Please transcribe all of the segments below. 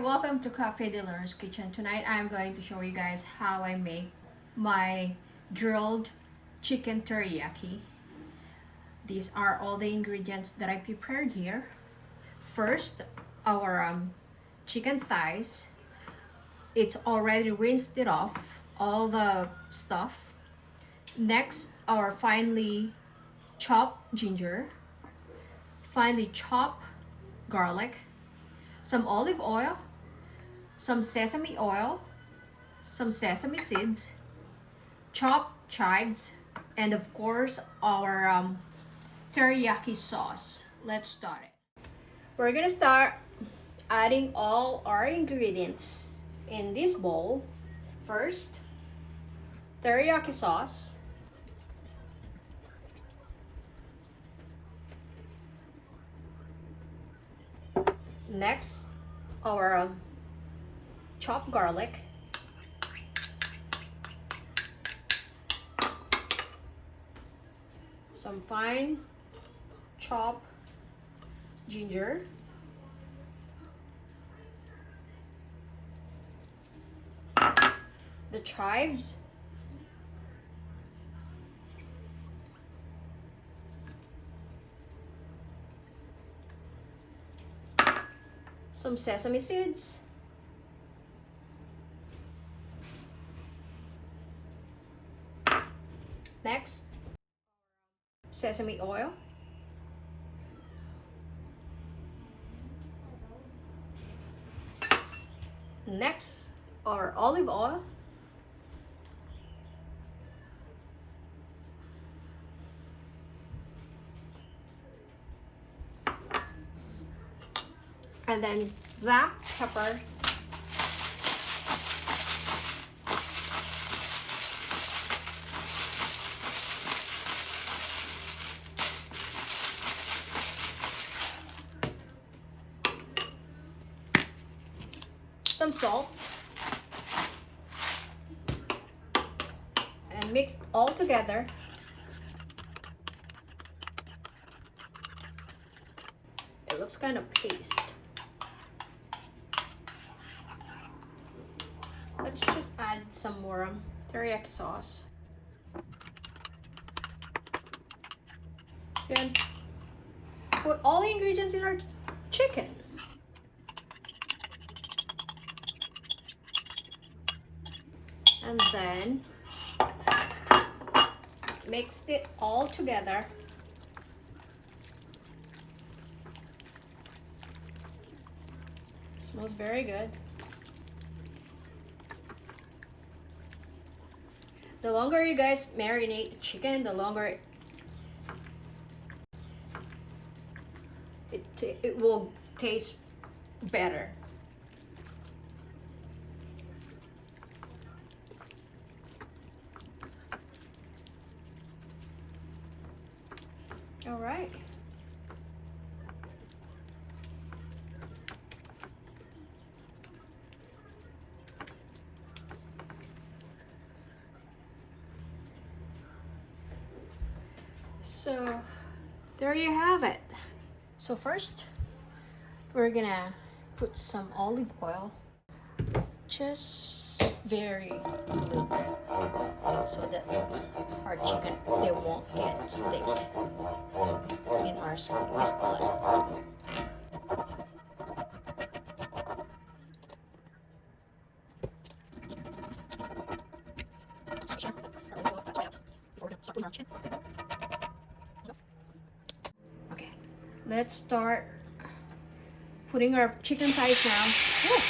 welcome to Cafe de Lorna's Kitchen. Tonight I'm going to show you guys how I make my grilled chicken teriyaki. These are all the ingredients that I prepared here. First, our chicken thighs. It's already rinsed it off, all the stuff. Next, our finely chopped ginger, finely chopped garlic, some olive oil, some sesame oil, some sesame seeds, chopped chives, and of course our teriyaki sauce. Let's start it. We're gonna start adding all our ingredients in this bowl. First, teriyaki sauce. Next, our chopped garlic. Some fine chopped ginger. The chives. Some sesame seeds. Next, sesame oil. Next, our olive oil. And then black pepper. Some salt. And mix all together. It looks kind of paste. Let's just add some more teriyaki sauce. Then put all the ingredients in our chicken. And then mix it all together. It smells very good. The longer you guys marinate the chicken, the longer it will taste better. All right. So there you have it. So first, we're gonna put some olive oil, just very little, so that our chicken, they won't get stick in our skillet. Okay, let's start putting our chicken thighs now. Woo!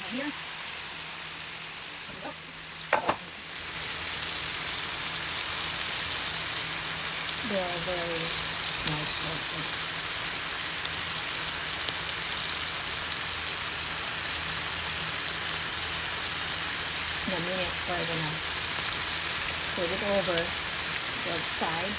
Here. They're very small salted. In a minute, we're gonna put it over the side.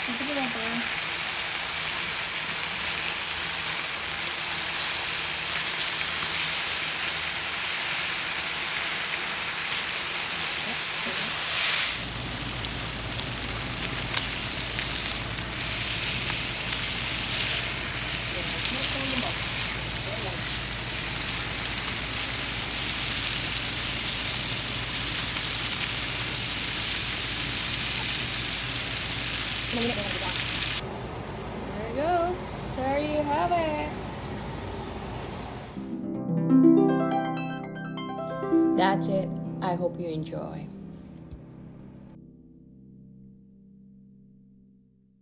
Flip it over. There you go. There you have it. That's it. I hope you enjoy.